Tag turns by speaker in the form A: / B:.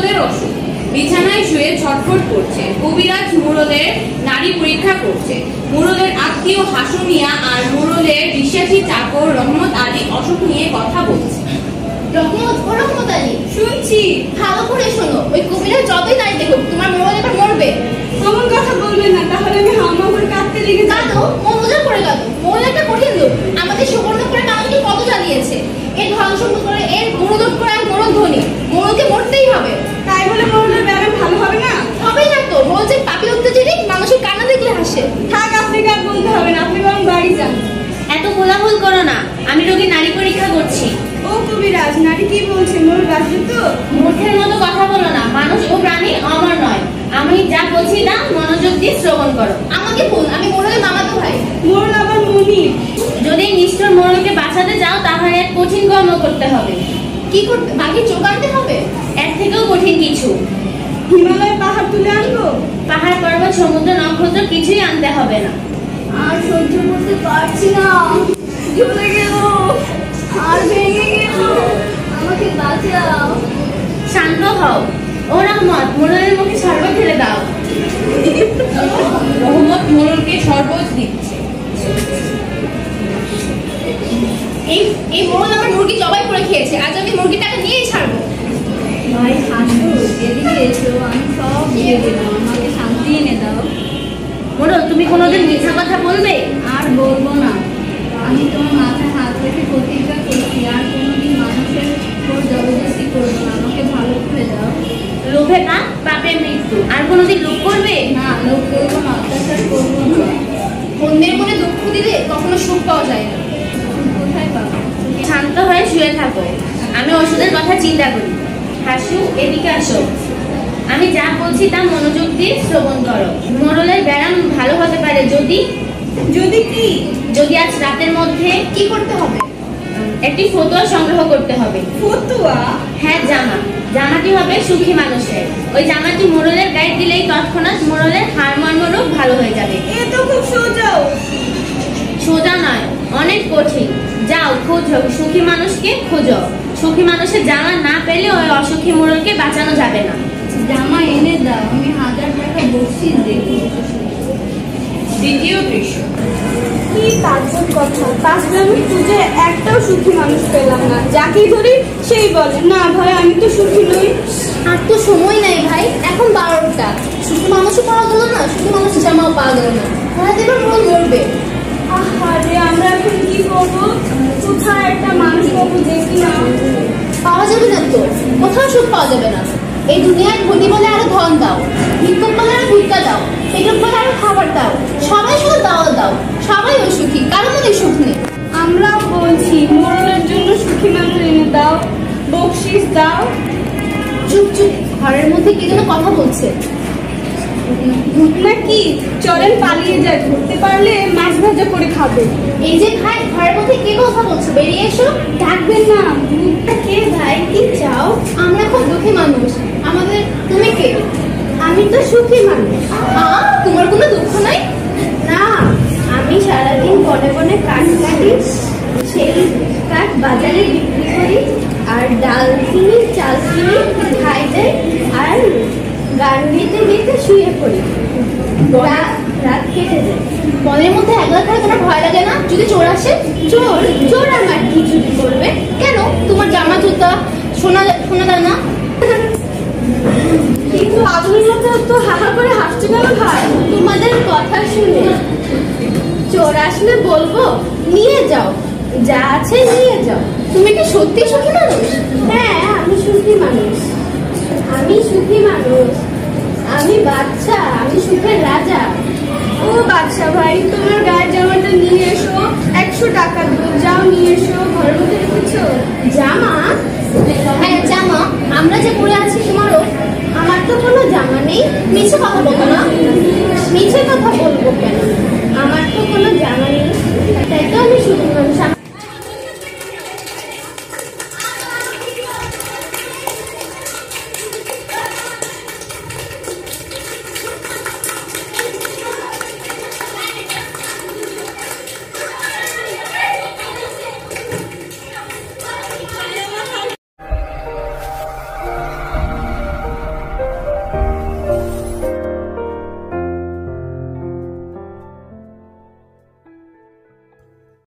A: মুরলের অসুখ, বিছানায় শুয়ে ছটফট করছে। কবিরাজ মুরলের নারী পরীক্ষা করছে। মুরলের আত্মীয় হাসু মিয়া আর মুরলের বিশ্বাসী চাকর রহমত আলী অসুখ নিয়ে কথা বলছে।
B: রহমত আলী,
A: শুনছি।
B: ভালো করে শোনো, ওই কবিরাজ যতই নারী দেখুক তোমার মুরল এবার মরবে।
A: এমন কথা বলবে না, তাহলে আমি হামা করে কাঁদতে লেগে
B: কাঁদো, মজা করে কাঁদো। মুরল একটা কঠিন লোক, আমাদের সুবর্ণ করে মানুষকে কত জ্বালিয়েছে। এর ধ্বংস করে, এর মনোদোষ করে আর মরণ ধ্বনি। মুরলকে মরতেই হবে।
A: তাই বলে মুরলের ব্যায়াম ভালো হবে না?
B: হবেই না তো, মুরল যে পাপী অত্যাচারী, মানুষের কান্না দেখলে হাসে।
A: থাক, আপনাকে আর বলতে হবে না, আপনি বরং বাড়ি যান।
C: এত কোলাহল করো না, আমি রোগী নারী পরীক্ষা করছি।
A: ও কবিরাজ, নারী কি বলছে? মুরল বাঁচবে তো?
C: মূর্খের মতো কথা বলো না, মানুষ ও প্রাণী অমর নয়। আমি যা বলছি তা মনোযোগ দিয়ে শ্রবণ করো।
B: আমাকে বল, আমি মুরলের মামাতো ভাই।
A: মুরল আবার মুনি।
C: যদি নিষ্ঠুর মোড়লকে বাঁচাতে চাও তাহলে এক কঠিন কর্ম করতে হবে।
B: কি করতে? বাকি চোখ আনতে হবে?
C: এর থেকেও কঠিন কিছু।
A: হিমালয় পাহাড় তুলে আনবো?
C: পাহাড়, পর্বত, সমুদ্র, নক্ষত্র কিছুই আনতে হবে না।
B: আর সহ্য করতে পারছি না, জ্বলে গেল আর ভেঙে গেল, আমাকে বাঁচাও।
C: শান্ত হও। ও রহমত, মোড়লের মুখে শরবত ঢেলে দাও।
A: রহমত মোরলকে শরবত দিচ্ছে।
B: এই মোড়ল আমার মুরগি জবাই করে খেয়েছে, আজ আমি মুরগিটাকে নিয়েই ছাড়বো।
D: ভাই হাসু, এদিকে এসো, আমি সব দিয়ে দিলাম, আমাকে শান্তি এনে দাও।
C: মোড়ল, তুমি কোনোদিন মিথ্যা কথা বলবে?
D: আর বলবো না, আমি তোমার মাথায় হাত রেখে প্রতিজ্ঞা করছি আর কোনোদিন মানুষের উপর জবরদস্তি করবো না, আমাকে ভালো করে দাও।
C: লোভে পাপ, পাপে মৃত্যু। আর কোনোদিন লোভ করবে
D: না, লোক করবো না, অত্যাচার করবো না।
B: অন্যের মনে দুঃখ দিলে কখনো সুখ পাওয়া যায় না।
D: কোথায় পাবো?
C: শান্ত হয়ে শুয়ে থাকো, আমি ওষুধের কথা চিন্তা করি। হাসু, এদিকে আসো। আমি যা বলছি তা মনোযোগ দিয়ে শ্রবণ করো। মোড়লের ব্যায়াম ভালো হতে পারে যদি
A: কি?
C: যদি আজ রাতের মধ্যে
B: কি করতে হবে?
C: একটি ফতুয়া সংগ্রহ করতে হবে।
A: ফতুয়া?
C: হ্যাঁ, জামাটি হবে সুখী মানুষের। ওই জামাটি মোড়লের গায়ে দিলেই তৎক্ষণাৎ মোড়লের হাড়মর্ম রোগ ভালো হয়ে যাবে।
A: এ তো খুব সোজাও।
C: সোজা নয়, অনেক কঠিন। যাও, খোঁজো, সুখী মানুষকে খোঁজো। সুখী মানুষের জামা না পেলে ওই অসুখী মোড়লকে বাঁচানো যাবে না।
D: জামা এনে দাও, আমি 1000 টাকা বকশিশ দেব।
A: দ্বিতীয় দৃশ্য।
E: কি তাজ্জব কথা, 5 গ্রামে খুঁজে একটাও সুখী মানুষ পেলাম না। যাকেই ধরি সেই বলে, না ভাই আমি তো সুখী নই।
B: আর তো সময় নাই ভাই, এখন 12টা। সুখী মানুষও পাওয়া গেল না, সুখী মানুষের জামাও পাওয়া গেল না। হয়তো এবার মোড়ল মরবে।
E: আরে আমরা এখন কি করবো? কোথায় একটা মানুষ পাবো দেখি না?
B: পাওয়া যাবে না তো, কোথাও সুখ পাওয়া যাবে না। এই দুনিয়ায় ধনী বলে আরো ধন দাও, ভিক্ষুক বলে আরো ভিক্ষা দাও, পেটুক বলে আরো খাবার দাও। সবাই শুধু দাওয়াত দাও, সবাই অসুখী, কারো মনে সুখ নেই।
E: আমরাও বলছি মোড়লের জন্য সুখী মানুষ এনে দাও, বকশিস দাও।
B: চুপ চুপ, ঘরের মধ্যে কি যেন কথা বলছে।
E: ভূত নাকি? চলেন পালিয়ে যায়, ধরতে পারলে মাছ ভাজা করে খাবে।
B: এই যে ভাই, ঘরের মধ্যে কে কথা বলছে, বেরিয়ে এসো।
E: ডাকবেন না, ভূতটা কে ভাই? কি চাও?
B: আমরা খুব দুঃখী মানুষ, আমাদের। তুমি কে?
E: আমি তো সুখী মানুষ।
B: তোমার কোনো দুঃখ নাই?
E: না, আমি সারাদিন বনে বনে কাঠ কাটি, সেই কাঠ বাজারে বিক্রি করি, আর ডাল কিনি, চাল কিনি, খাই দেয়, আর গান গেতে গেতে শুয়ে পড়ি। রাত কেটে যায়।
B: বনের মধ্যে একলা থাকলে তোমার ভয় লাগে না? যদি চোর আসে?
E: চোর? চোর আমার কি চুরি করবে?
B: কেন? তোমার জামা জুতা সোনা দানা।
E: কিন্তু আগুনের মতো তো হাহা করে হাসতে গেল ভাই তোমাদের কথা শুনে। চোর আসলে বলবো নিয়ে যাও, যা আছে নিয়ে যাও।
B: তুমি কি সত্যি সুখী মানুষ?
E: হ্যাঁ, আমি সুখী মানুষ, আমি সুখী মানুষ, আমি বাচ্চা, আমি সুখের রাজা। ও বাচ্চা ভাই, তোমার গায়ের জামাটা নিয়ে এসো, 100 টাকা দেবো, যাও নিয়ে এসো। ঘরের মধ্যে রেখেছো
B: জামা? হ্যাঁ জামা, আমরা যে পরে আছি তোমারও।
E: আমার তো কোনো জামা নেই।
B: মিছে কথা বলবো না।
E: মিছে কথা বলবো কেন? আমার তো কোনো জামা নেই, তাই তো আমি সুখী মানুষ।